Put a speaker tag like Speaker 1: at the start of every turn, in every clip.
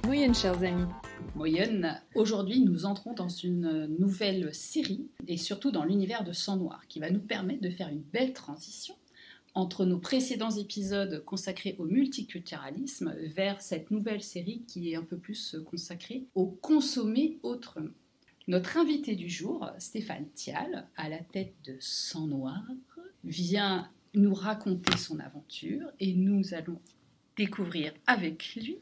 Speaker 1: Moyenne, chers amis.
Speaker 2: Moyenne, aujourd'hui nous entrons dans une nouvelle série et surtout dans l'univers de Sang Noir qui va nous permettre de faire une belle transition entre nos précédents épisodes consacrés au multiculturalisme vers cette nouvelle série qui est un peu plus consacrée au consommer autrement. Notre invité du jour, Stéphane Thial, à la tête de Sang Noir, vient nous raconter son aventure et nous allons découvrir avec lui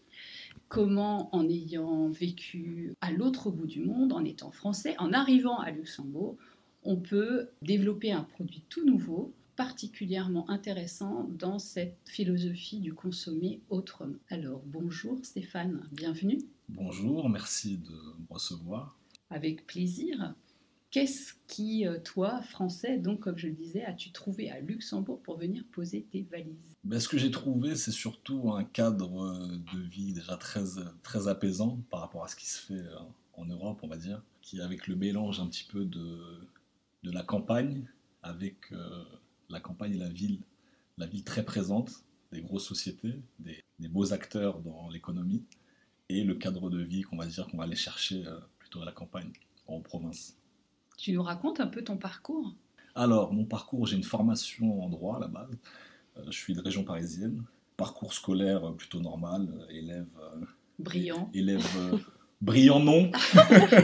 Speaker 2: comment, en ayant vécu à l'autre bout du monde, en étant français, en arrivant à Luxembourg, on peut développer un produit tout nouveau, particulièrement intéressant dans cette philosophie du consommer autrement. Alors, bonjour Stéphane, bienvenue.
Speaker 3: Bonjour, merci de me recevoir.
Speaker 2: Avec plaisir. Qu'est-ce qui, toi, français, donc comme je le disais, as-tu trouvé à Luxembourg pour venir poser tes valises ?
Speaker 3: Ce que j'ai trouvé, c'est surtout un cadre de vie déjà très apaisant par rapport à ce qui se fait en Europe, on va dire, qui avec le mélange un petit peu de la campagne, avec la campagne et la ville très présente, des grosses sociétés, des beaux acteurs dans l'économie, et le cadre de vie qu'on va dire qu'on va aller chercher plutôt à la campagne, en province.
Speaker 2: Tu nous racontes un peu ton parcours ?
Speaker 3: Alors, mon parcours, j'ai une formation en droit à la base. Je suis de région parisienne. Parcours scolaire plutôt normal. Élève...
Speaker 2: Brillant.
Speaker 3: Brillant non.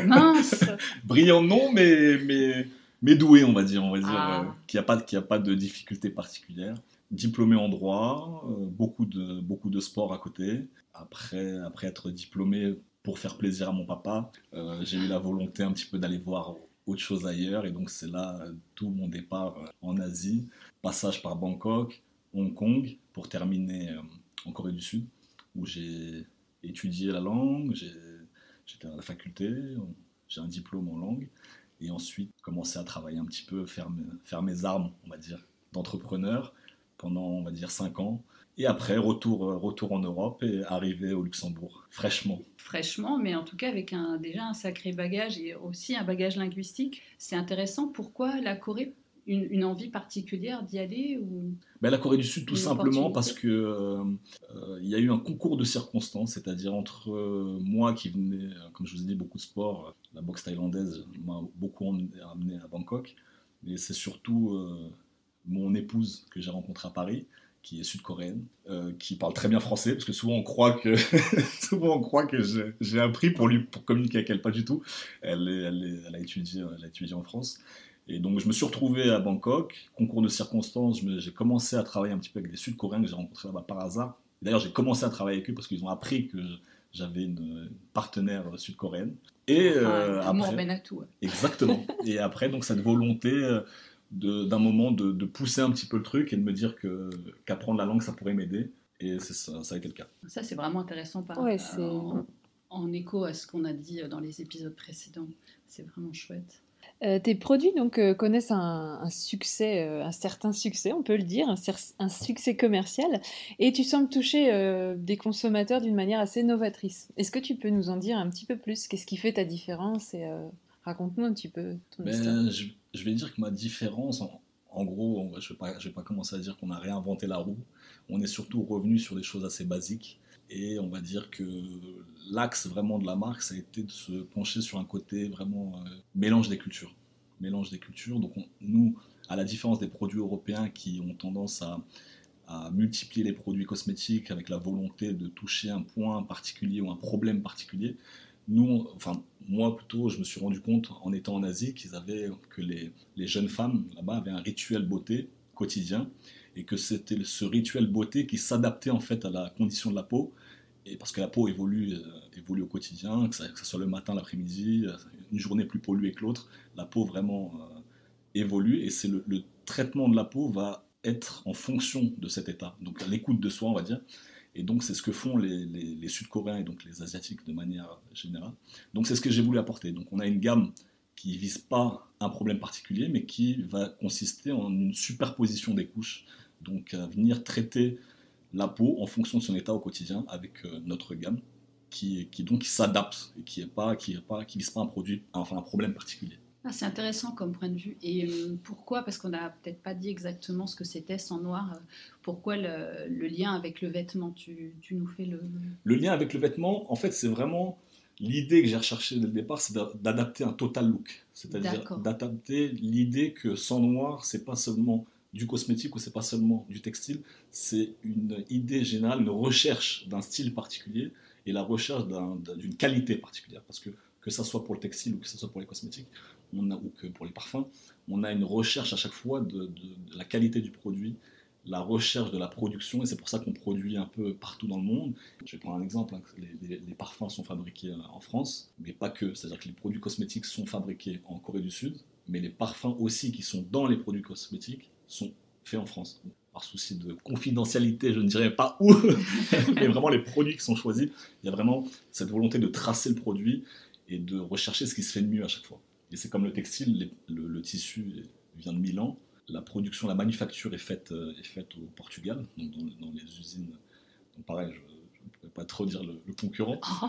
Speaker 2: Mince.
Speaker 3: Brillant non, mais doué, on va dire. Qu'il n'y a pas de difficulté particulière. Diplômé en droit, beaucoup de sport à côté. Après être diplômé pour faire plaisir à mon papa, j'ai eu la volonté un petit peu d'aller voir autre chose ailleurs, et donc c'est là tout mon départ en Asie, passage par Bangkok, Hong Kong, pour terminer en Corée du Sud, où j'ai étudié la langue, j'étais à la faculté, j'ai un diplôme en langue, et ensuite commencé à travailler un petit peu, faire mes armes, on va dire, d'entrepreneur, pendant, on va dire, 5 ans. Et après, retour en Europe et arrivé au Luxembourg, fraîchement.
Speaker 2: Fraîchement, mais en tout cas avec déjà un sacré bagage et aussi un bagage linguistique. C'est intéressant. Pourquoi la Corée ? Une envie particulière d'y aller ou...
Speaker 3: La Corée du Sud, tout simplement parce que y a eu un concours de circonstances, c'est-à-dire entre moi qui venais, comme je vous ai dit, beaucoup de sport, la boxe thaïlandaise m'a beaucoup amené à Bangkok, mais c'est surtout mon épouse que j'ai rencontrée à Paris, qui est sud-coréenne, qui parle très bien français, parce que souvent on croit que j'ai appris pour communiquer avec elle, pas du tout. Elle a étudié en France. Et donc je me suis retrouvé à Bangkok, concours de circonstances, j'ai commencé à travailler un petit peu avec des Sud-Coréens que j'ai rencontrés là-bas par hasard. Et d'ailleurs j'ai commencé à travailler avec eux parce qu'ils ont appris que j'avais une partenaire sud-coréenne. Et
Speaker 2: amour mène à tout.
Speaker 3: Exactement. Et après, donc cette volonté d'un moment de pousser un petit peu le truc et de me dire qu'apprendre la langue ça pourrait m'aider, et ça a été le cas.
Speaker 2: Ça c'est vraiment intéressant en écho à ce qu'on a dit dans les épisodes précédents. C'est vraiment chouette.
Speaker 1: Tes produits donc connaissent un succès, un certain succès, on peut le dire, un succès commercial, et tu sembles toucher des consommateurs d'une manière assez novatrice. Est-ce que tu peux nous en dire un petit peu plus ? Qu'est-ce qui fait ta différence et raconte-nous un petit peu ton histoire.
Speaker 3: Je vais dire que ma différence, en gros, je vais pas commencer à dire qu'on a réinventé la roue. On est surtout revenu sur des choses assez basiques. Et on va dire que l'axe vraiment de la marque, ça a été de se pencher sur un côté vraiment mélange des cultures. Mélange des cultures. Donc nous, à la différence des produits européens qui ont tendance à multiplier les produits cosmétiques avec la volonté de toucher un point particulier ou un problème particulier, moi plutôt, je me suis rendu compte en étant en Asie que les jeunes femmes là-bas avaient un rituel beauté quotidien, et que c'était ce rituel beauté qui s'adaptait en fait à la condition de la peau, et parce que la peau évolue au quotidien, que ce soit le matin, l'après-midi, une journée plus polluée que l'autre, la peau vraiment évolue, et c'est le traitement de la peau va être en fonction de cet état, donc à l'écoute de soi on va dire. Et donc c'est ce que font les Sud-Coréens et donc les Asiatiques de manière générale. Donc c'est ce que j'ai voulu apporter. Donc on a une gamme qui ne vise pas un problème particulier, mais qui va consister en une superposition des couches, donc à venir traiter la peau en fonction de son état au quotidien avec notre gamme donc qui s'adapte et qui vise pas un produit, enfin un problème particulier.
Speaker 2: Ah, c'est intéressant comme point de vue. Et pourquoi? Parce qu'on n'a peut-être pas dit exactement ce que c'était Sang Noir. Pourquoi le lien avec le vêtement? Tu nous fais le...
Speaker 3: Le lien avec le vêtement, en fait, c'est vraiment l'idée que j'ai recherchée dès le départ, c'est d'adapter un total look. C'est-à-dire d'adapter l'idée que Sang Noir, c'est pas seulement du cosmétique ou c'est pas seulement du textile, c'est une idée générale, une recherche d'un style particulier et la recherche d'une qualité particulière. Parce que ça soit pour le textile ou que ça soit pour les cosmétiques, ou que pour les parfums, on a une recherche à chaque fois de la qualité du produit, la recherche de la production, et c'est pour ça qu'on produit un peu partout dans le monde. Je vais prendre un exemple, hein, les parfums sont fabriqués en France, mais pas que, c'est-à-dire que les produits cosmétiques sont fabriqués en Corée du Sud, mais les parfums aussi qui sont dans les produits cosmétiques sont faits en France. Par souci de confidentialité, je ne dirais pas où, mais vraiment les produits qui sont choisis, il y a vraiment cette volonté de tracer le produit et de rechercher ce qui se fait de mieux à chaque fois. Et c'est comme le textile, le tissu vient de Milan, la production, la manufacture est faite au Portugal, donc dans les usines. Donc pareil, je ne pourrais pas trop dire le concurrent.
Speaker 2: Oh.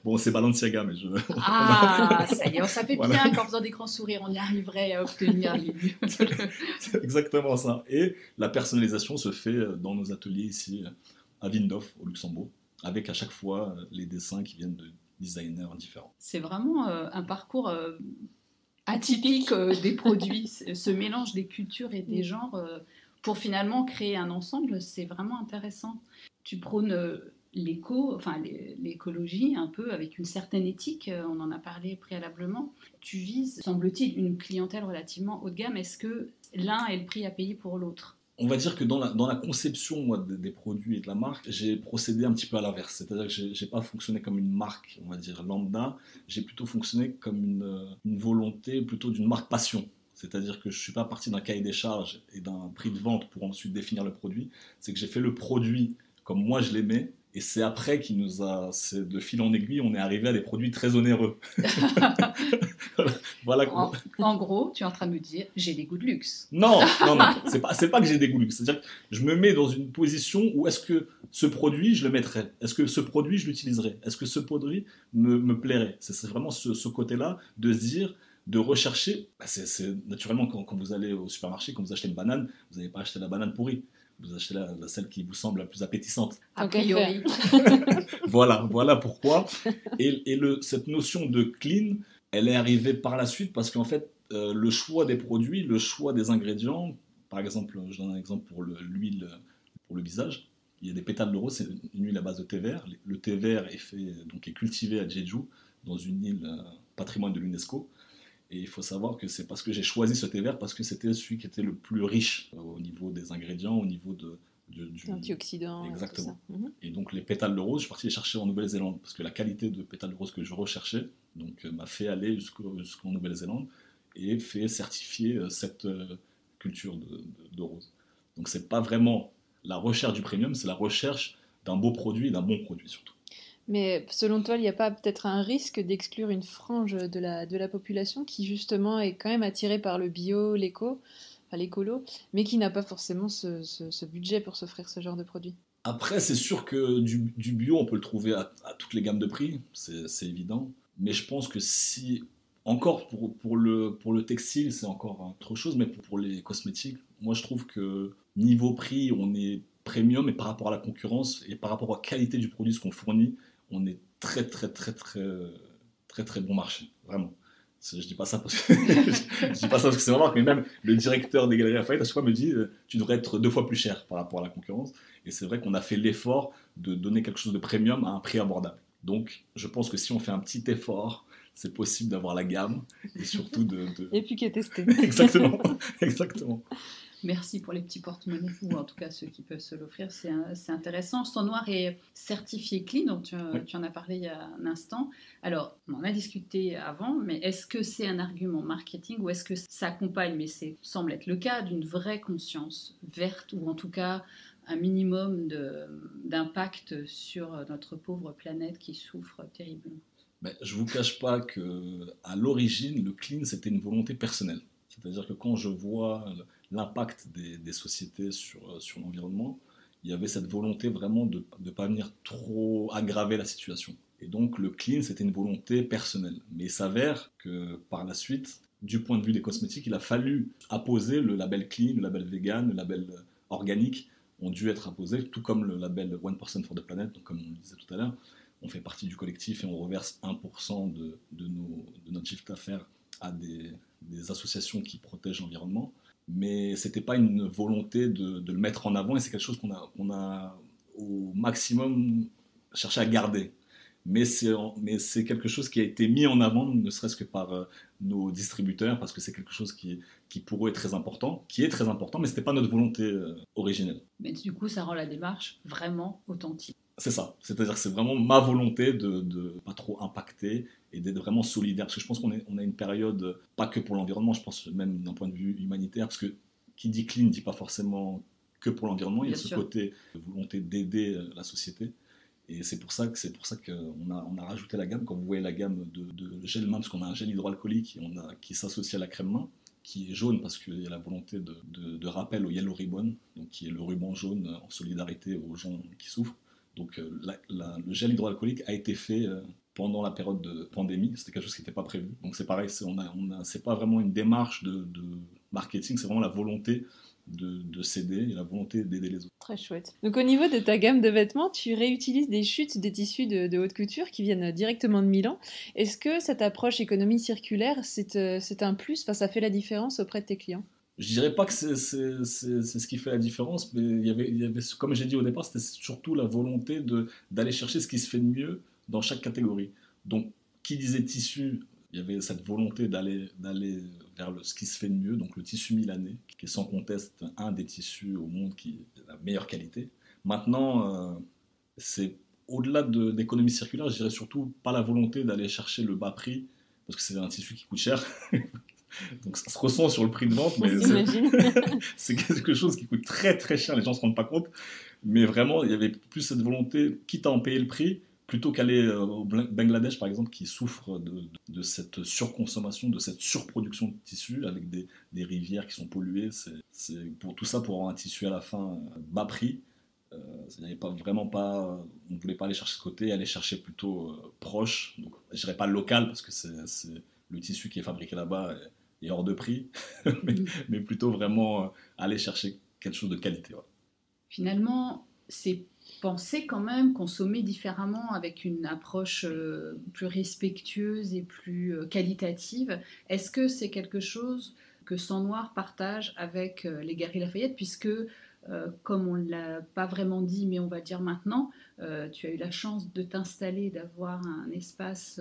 Speaker 3: Bon, c'est Balenciaga, mais je...
Speaker 2: Ah, ça y est, ça fait
Speaker 3: Voilà.
Speaker 2: bien qu'en faisant des grands sourires, on y arriverait à obtenir les...
Speaker 3: C'est exactement ça. Et la personnalisation se fait dans nos ateliers ici, à Windhof, au Luxembourg, avec à chaque fois les dessins qui viennent de designers différents.
Speaker 2: C'est vraiment un parcours atypique des produits, ce mélange des cultures et des genres pour finalement créer un ensemble, c'est vraiment intéressant. Tu prônes l'écologie un peu avec une certaine éthique, on en a parlé préalablement. Tu vises, semble-t-il, une clientèle relativement haut de gamme. Est-ce que l'un est le prix à payer pour l'autre?
Speaker 3: On va dire que dans la conception moi, des produits et de la marque, j'ai procédé un petit peu à l'inverse. C'est-à-dire que je n'ai pas fonctionné comme une marque, on va dire, lambda. J'ai plutôt fonctionné comme une volonté plutôt d'une marque passion. C'est-à-dire que je ne suis pas parti d'un cahier des charges et d'un prix de vente pour ensuite définir le produit. C'est que j'ai fait le produit comme moi je l'aimais. Et c'est après c'est de fil en aiguille, on est arrivé à des produits très onéreux. Voilà.
Speaker 2: En gros, tu es en train de me dire, j'ai des goûts de luxe.
Speaker 3: Non, c'est pas que j'ai des goûts de luxe. C'est-à-dire que je me mets dans une position où est-ce que ce produit, je le mettrais? Est-ce que ce produit, je l'utiliserais? Est-ce que ce produit me plairait? C'est vraiment ce côté-là de se dire, de rechercher. C'est naturellement quand vous allez au supermarché, quand vous achetez une banane, vous n'allez pas acheter la banane pourrie. Vous achetez celle qui vous semble la plus appétissante.
Speaker 2: A priori.
Speaker 3: Voilà pourquoi. Et cette notion de clean, elle est arrivée par la suite parce qu'en fait, le choix des produits, le choix des ingrédients, par exemple, je donne un exemple pour l'huile pour le visage. Il y a des pétales de rose, c'est une huile à base de thé vert. Le thé vert est cultivé à Jeju, dans une île patrimoine de l'UNESCO. Et il faut savoir que c'est parce que j'ai choisi ce thé vert parce que c'était celui qui était le plus riche au niveau des ingrédients, au niveau du
Speaker 1: antioxydants.
Speaker 3: Exactement. Et donc les pétales de rose, je suis parti les chercher en Nouvelle-Zélande parce que la qualité de pétales de rose que je recherchais m'a fait aller jusqu'en Nouvelle-Zélande et fait certifier cette culture de rose. Donc c'est pas vraiment la recherche du premium, c'est la recherche d'un beau produit et d'un bon produit surtout.
Speaker 1: Mais selon toi, il n'y a pas peut-être un risque d'exclure une frange de la population qui justement est quand même attirée par le bio, l'écolo, mais qui n'a pas forcément ce budget pour s'offrir ce genre de produit?
Speaker 3: Après, c'est sûr que du bio, on peut le trouver à toutes les gammes de prix, c'est évident. Mais je pense que si, encore pour le textile, c'est encore autre chose, mais pour les cosmétiques, moi je trouve que niveau prix, on est premium et par rapport à la concurrence et par rapport à la qualité du produit, ce qu'on fournit, on est très très bon marché, vraiment. Je dis pas ça parce que je dis pas ça parce que c'est vraiment, mais même le directeur des Galeries Lafayette à chaque fois me dit tu devrais être 2 fois plus cher par rapport à la concurrence. Et c'est vrai qu'on a fait l'effort de donner quelque chose de premium à un prix abordable. Donc je pense que si on fait un petit effort, c'est possible d'avoir la gamme et surtout
Speaker 1: Et puis qui est testé.
Speaker 3: Exactement.
Speaker 2: Merci pour les petits porte-monnaies, ou en tout cas ceux qui peuvent se l'offrir, c'est intéressant. Sang Noir est certifié clean, donc tu en as parlé il y a un instant. Alors, on en a discuté avant, mais est-ce que c'est un argument marketing ou est-ce que ça accompagne, mais ça semble être le cas, d'une vraie conscience verte ou en tout cas un minimum d'impact sur notre pauvre planète qui souffre terriblement?
Speaker 3: Je ne vous cache pas qu'à l'origine, le clean, c'était une volonté personnelle. C'est-à-dire que quand je vois l'impact des sociétés sur l'environnement, il y avait cette volonté vraiment de ne pas venir trop aggraver la situation. Et donc le clean, c'était une volonté personnelle. Mais il s'avère que par la suite, du point de vue des cosmétiques, il a fallu apposer le label clean, le label vegan, le label organique ont dû être apposés, tout comme le label 1% for the planet, donc comme on le disait tout à l'heure. On fait partie du collectif et on reverse 1% de notre chiffre d'affaires à des associations qui protègent l'environnement. Mais ce n'était pas une volonté de le mettre en avant et c'est quelque chose qu'on a au maximum cherché à garder. Mais c'est quelque chose qui a été mis en avant, ne serait-ce que par nos distributeurs, parce que c'est quelque chose qui pour eux est très important, mais ce n'était pas notre volonté originelle.
Speaker 2: Mais du coup, ça rend la démarche vraiment authentique.
Speaker 3: C'est ça, c'est-à-dire que c'est vraiment ma volonté de pas trop impacter et d'être vraiment solidaire, parce que je pense qu'on a une période, pas que pour l'environnement, je pense même d'un point de vue humanitaire, parce que qui dit clean ne dit pas forcément que pour l'environnement, il y a ce côté de volonté d'aider la société. Et c'est pour ça qu'on a rajouté la gamme. Quand vous voyez la gamme de gel main, parce qu'on a un gel hydroalcoolique qui s'associe à la crème main, qui est jaune parce qu'il y a la volonté de rappel au Yellow Ribbon, donc qui est le ruban jaune en solidarité aux gens qui souffrent. Donc le gel hydroalcoolique a été fait pendant la période de pandémie, c'était quelque chose qui n'était pas prévu. Donc c'est pareil, c'est pas vraiment une démarche de marketing, c'est vraiment la volonté de s'aider et la volonté d'aider les autres.
Speaker 1: Très chouette. Donc au niveau de ta gamme de vêtements, tu réutilises des chutes des tissus de haute couture qui viennent directement de Milan. Est-ce que cette approche économie circulaire, c'est un plus, enfin, ça fait la différence auprès de tes clients?
Speaker 3: Je dirais pas que c'est ce qui fait la différence, mais il y avait, comme j'ai dit au départ, c'était surtout la volonté d'aller chercher ce qui se fait de mieux dans chaque catégorie. Donc, qui disait tissu, il y avait cette volonté d'aller vers ce qui se fait de mieux, donc le tissu milanais, qui est sans conteste un des tissus au monde qui est de la meilleure qualité. Maintenant, c'est au-delà d'économie circulaire, je dirais surtout pas la volonté d'aller chercher le bas prix, parce que c'est un tissu qui coûte cher. Donc ça se ressent sur le prix de vente, mais c'est quelque chose qui coûte très très cher, les gens ne se rendent pas compte. Mais vraiment, il y avait plus cette volonté, quitte à en payer le prix, plutôt qu'aller au Bangladesh, par exemple, qui souffre de cette surconsommation, de cette surproduction de tissus, avec des rivières qui sont polluées. Pour tout ça, pour avoir un tissu à la fin bas prix, il n'y avait on ne voulait pas aller chercher ce côté, aller chercher plutôt proche. Donc, je dirais pas local, parce que c'est le tissu qui est fabriqué là-bas est hors de prix, mais plutôt vraiment aller chercher quelque chose de qualité. Ouais.
Speaker 2: Finalement, c'est penser quand même, consommer différemment avec une approche plus respectueuse et plus qualitative. Est-ce que c'est quelque chose que Sang Noir partage avec les Galeries Lafayette, puisque comme on ne l'a pas vraiment dit, mais on va dire maintenant, tu as eu la chance de t'installer, d'avoir un espace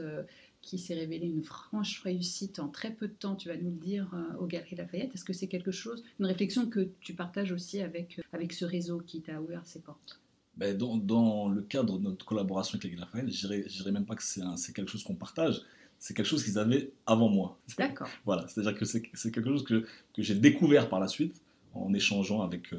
Speaker 2: qui s'est révélé une franche réussite en très peu de temps, tu vas nous le dire, aux Galeries Lafayette. Est-ce que c'est quelque chose, une réflexion que tu partages aussi avec ce réseau qui t'a ouvert ses portes?
Speaker 3: Ben, dans le cadre de notre collaboration avec les Galeries Lafayette, je dirais même pas que c'est quelque chose qu'on partage, c'est quelque chose qu'ils avaient avant moi.
Speaker 2: D'accord.
Speaker 3: Voilà, c'est-à-dire que c'est quelque chose que j'ai découvert par la suite en échangeant avec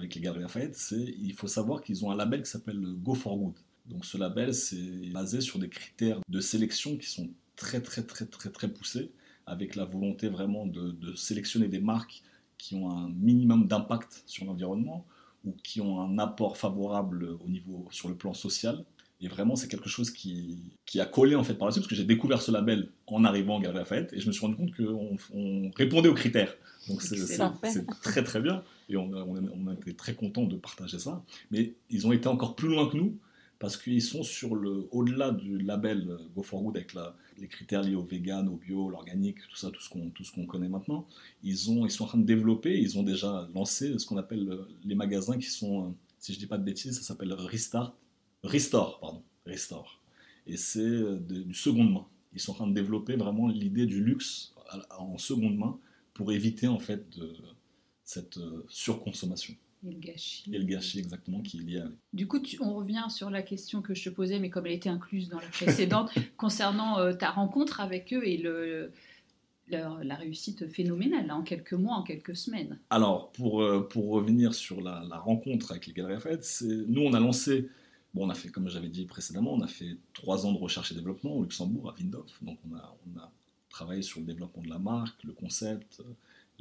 Speaker 3: les Galeries Lafayette. Il faut savoir qu'ils ont un label qui s'appelle Go for Good. Donc ce label, c'est basé sur des critères de sélection qui sont très très très très très poussés, avec la volonté vraiment de sélectionner des marques qui ont un minimum d'impact sur l'environnement ou qui ont un apport favorable sur le plan social. Et vraiment, c'est quelque chose qui a collé en fait par la suite, parce que j'ai découvert ce label en arrivant en Galeries Lafayette et je me suis rendu compte qu'on répondait aux critères. Donc c'est très très bien et on a été très contents de partager ça. Mais ils ont été encore plus loin que nous, parce qu'ils sont au-delà du label Go for Good avec les critères liés au vegan, au bio, l'organique, tout ça, tout ce qu'on connaît maintenant. Ils sont en train de développer, ils ont déjà lancé ce qu'on appelle les magasins qui sont, si je ne dis pas de bêtises, ça s'appelle Restore. Et c'est du seconde main. Ils sont en train de développer vraiment l'idée du luxe en seconde main pour éviter en fait cette surconsommation.
Speaker 2: Et le gâchis.
Speaker 3: Et le gâchis, exactement, qui est lié à...
Speaker 2: Du coup, on revient sur la question que je te posais, mais comme elle était incluse dans la précédente, concernant ta rencontre avec eux et la réussite phénoménale, là, en quelques mois, en quelques semaines.
Speaker 3: Alors, pour revenir sur la rencontre avec les Galeries Lafayette, nous, on a lancé... Bon, on a fait, comme j'avais dit précédemment, on a fait 3 ans de recherche et développement au Luxembourg, à Windhof. Donc, on a travaillé sur le développement de la marque, le concept,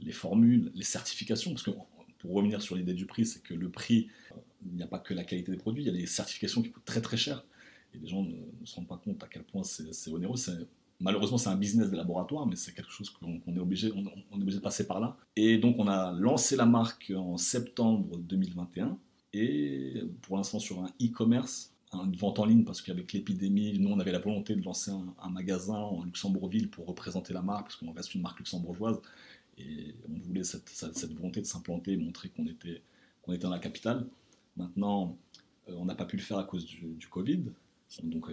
Speaker 3: les formules, les certifications, parce que pour revenir sur l'idée du prix, c'est que le prix, il n'y a pas que la qualité des produits, il y a les certifications qui coûtent très très cher, et les gens ne se rendent pas compte à quel point c'est onéreux. Malheureusement, c'est un business de laboratoire, mais c'est quelque chose qu'on est obligé, on est obligé de passer par là. Et donc, on a lancé la marque en septembre 2021, et pour l'instant sur un e-commerce, une vente en ligne, parce qu'avec l'épidémie, nous, on avait la volonté de lancer un magasin en Luxembourgville pour représenter la marque, parce qu'on reste une marque luxembourgeoise, et on voulait cette volonté de s'implanter et montrer qu'on était dans la capitale. Maintenant, on n'a pas pu le faire à cause du Covid. Donc,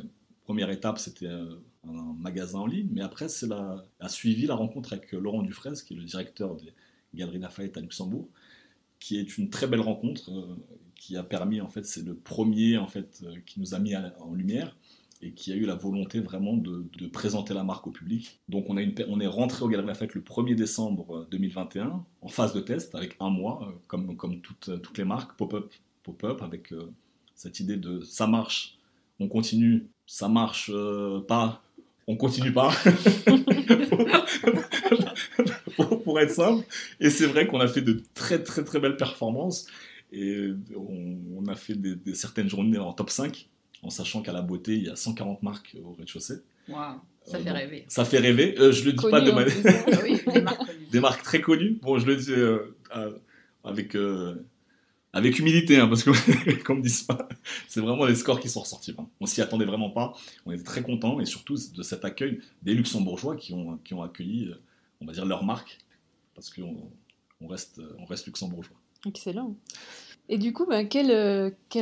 Speaker 3: première étape, c'était un magasin en ligne, mais après, a suivi la rencontre avec Laurent Dufraisse, qui est le directeur des Galeries Lafayette à Luxembourg, qui est une très belle rencontre, qui a permis, en fait, c'est le premier, en fait, qui nous a mis en lumière, et qui a eu la volonté vraiment de présenter la marque au public. Donc on est rentré aux Galeries Lafayette le 1er décembre 2021, en phase de test, avec un mois, comme toutes les marques, pop-up, avec cette idée de ça marche, on continue, ça marche pas, on continue pas, pour être simple. Et c'est vrai qu'on a fait de très très très belles performances, et on a fait certaines journées en top 5, en sachant qu'à la beauté, il y a 140 marques au rez-de-chaussée.
Speaker 2: Waouh, ça fait rêver.
Speaker 3: Ça fait rêver. Je le dis pas de manière...
Speaker 2: Oui, des marques connues.
Speaker 3: Des marques très connues. Bon, je le dis avec humilité, hein, parce que, comme disent pas, c'est vraiment des scores qui sont ressortis. Hein. On s'y attendait vraiment pas. On était très contents, et surtout de cet accueil des Luxembourgeois qui ont accueilli, on va dire, leur marque, parce qu'on reste luxembourgeois.
Speaker 1: Excellent. Et du coup, quel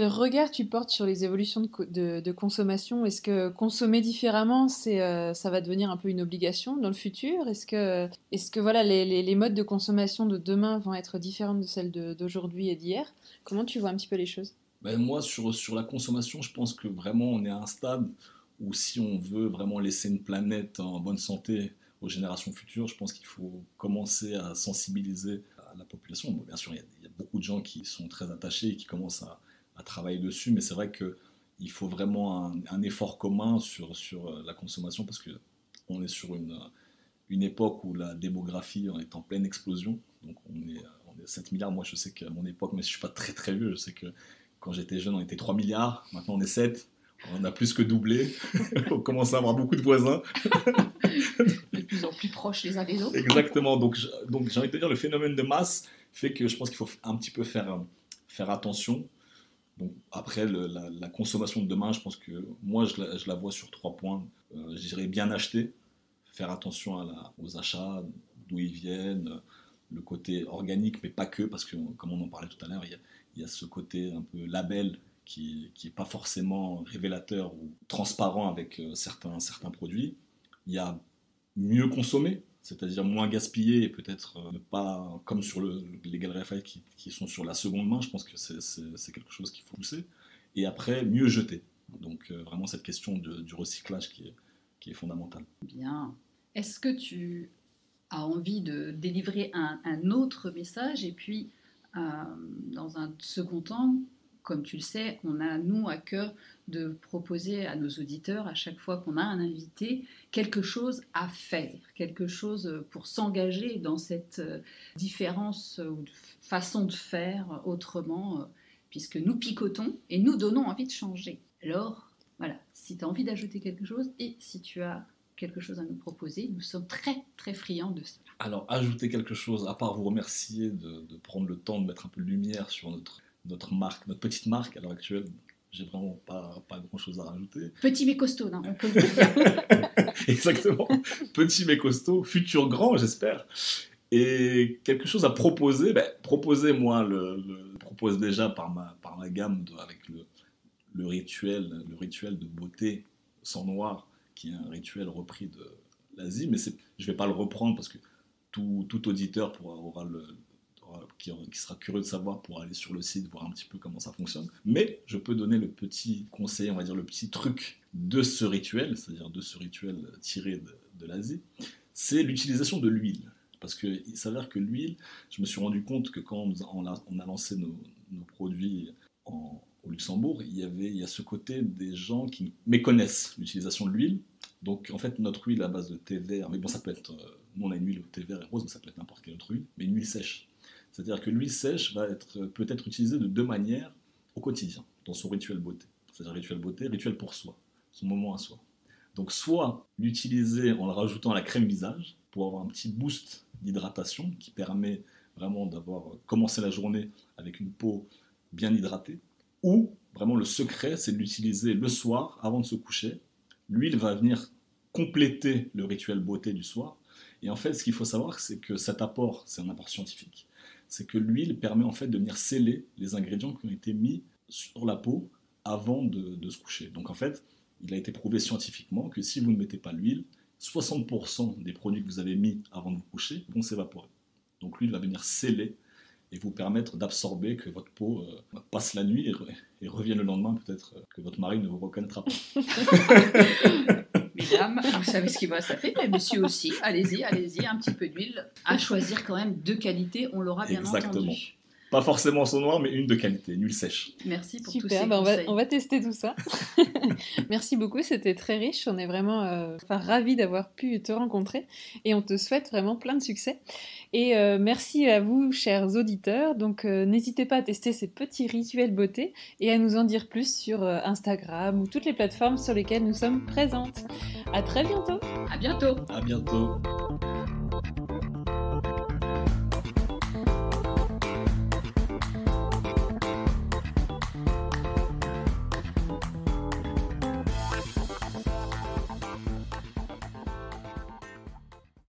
Speaker 1: regard tu portes sur les évolutions de consommation? Est-ce que consommer différemment, ça va devenir un peu une obligation dans le futur? Est-ce que voilà, les modes de consommation de demain vont être différents de celles d'aujourd'hui et d'hier? Comment tu vois un petit peu les choses?
Speaker 3: Moi, sur la consommation, je pense que vraiment on est à un stade où, si on veut vraiment laisser une planète en bonne santé aux générations futures, je pense qu'il faut commencer à sensibiliser la population. Bon, bien sûr, il y a beaucoup de gens qui sont très attachés et qui commencent à travailler dessus, mais c'est vrai qu'il faut vraiment un effort commun sur la consommation, parce qu'on est sur une époque où la démographie est en pleine explosion. Donc on est 7 milliards. Moi, je sais qu'à mon époque, mais je ne suis pas très très vieux, je sais que quand j'étais jeune, on était 3 milliards. Maintenant, on est 7. On a plus que doublé. On commence à avoir beaucoup de voisins.
Speaker 2: De plus en plus proches les uns des autres.
Speaker 3: Exactement. Donc j'ai envie de te dire, le phénomène de masse fait que je pense qu'il faut un petit peu faire attention. Donc après, la consommation de demain, je pense que moi, je la vois sur 3 points. Je dirais bien acheter, faire attention aux achats, d'où ils viennent, le côté organique, mais pas que, parce que, comme on en parlait tout à l'heure, il y a ce côté un peu label qui n'est pas forcément révélateur ou transparent avec certains produits. Il y a mieux consommer, c'est-à-dire moins gaspiller, et peut-être ne pas, comme sur les Galeries Lafayette qui sont sur la seconde main, je pense que c'est quelque chose qu'il faut pousser. Et après, mieux jeter. Donc vraiment cette question du recyclage qui est fondamentale.
Speaker 2: Bien. Est-ce que tu as envie de délivrer un autre message? Et puis, dans un second temps, comme tu le sais, on a, nous, à cœur de proposer à nos auditeurs, à chaque fois qu'on a un invité, quelque chose à faire, quelque chose pour s'engager dans cette différence ou façon de faire autrement, puisque nous picotons et nous donnons envie de changer. Alors, voilà, si tu as envie d'ajouter quelque chose et si tu as quelque chose à nous proposer, nous sommes très, très friands de ça.
Speaker 3: Alors, ajouter quelque chose, à part vous remercier de prendre le temps de mettre un peu de lumière sur notre marque, notre petite marque à l'heure actuelle. J'ai vraiment pas grand chose à rajouter.
Speaker 2: Petit mais costaud, non, on peut le dire.
Speaker 3: Exactement. Petit mais costaud, futur grand, j'espère. Et quelque chose à proposer. Proposer, moi, le propose déjà par ma gamme avec le rituel de beauté sans noir, qui est un rituel repris de l'Asie. Mais je vais pas le reprendre parce que tout auditeur qui sera curieux de savoir pour aller sur le site, voir un petit peu comment ça fonctionne. Mais je peux donner le petit conseil, on va dire le petit truc de ce rituel, c'est-à-dire de ce rituel tiré de l'Asie, c'est l'utilisation de l'huile. Parce qu'il s'avère que l'huile, je me suis rendu compte que quand on a lancé nos produits au Luxembourg, il y a ce côté des gens qui méconnaissent l'utilisation de l'huile. Donc en fait, notre huile à base de thé vert, mais bon, ça peut être, nous on a une huile au thé vert et rose, mais ça peut être n'importe une autre huile, mais une huile sèche. C'est-à-dire que l'huile sèche peut être utilisée de deux manières au quotidien, dans son rituel beauté. C'est-à-dire rituel beauté, rituel pour soi, son moment à soi. Donc soit l'utiliser en le rajoutant à la crème visage, pour avoir un petit boost d'hydratation qui permet vraiment d'avoir commencé la journée avec une peau bien hydratée, ou vraiment le secret, c'est de l'utiliser le soir avant de se coucher. L'huile va venir compléter le rituel beauté du soir. Et en fait, ce qu'il faut savoir, c'est que cet apport, c'est un apport scientifique, c'est que l'huile permet en fait de venir sceller les ingrédients qui ont été mis sur la peau avant de se coucher. Donc en fait, il a été prouvé scientifiquement que si vous ne mettez pas l'huile, 60% des produits que vous avez mis avant de vous coucher vont s'évaporer. Donc l'huile va venir sceller et vous permettre d'absorber, que votre peau passe la nuit et revienne le lendemain, peut-être que votre mari ne vous reconnaîtra pas.
Speaker 2: Mesdames, vous savez ce qu'il va ça fait, mais monsieur aussi, allez-y, un petit peu d'huile, à choisir quand même de qualité, on l'aura bien entendu.
Speaker 3: Pas forcément son noir, mais une de qualité, une huile sèche.
Speaker 2: Merci pour
Speaker 1: Super,
Speaker 2: tous ces conseils.
Speaker 1: On va tester tout ça. Merci beaucoup, c'était très riche. On est vraiment ravis d'avoir pu te rencontrer et on te souhaite vraiment plein de succès. Et merci à vous, chers auditeurs. Donc n'hésitez pas à tester ces petits rituels beauté et à nous en dire plus sur Instagram ou toutes les plateformes sur lesquelles nous sommes présentes. À très bientôt.
Speaker 2: À bientôt.
Speaker 3: À bientôt.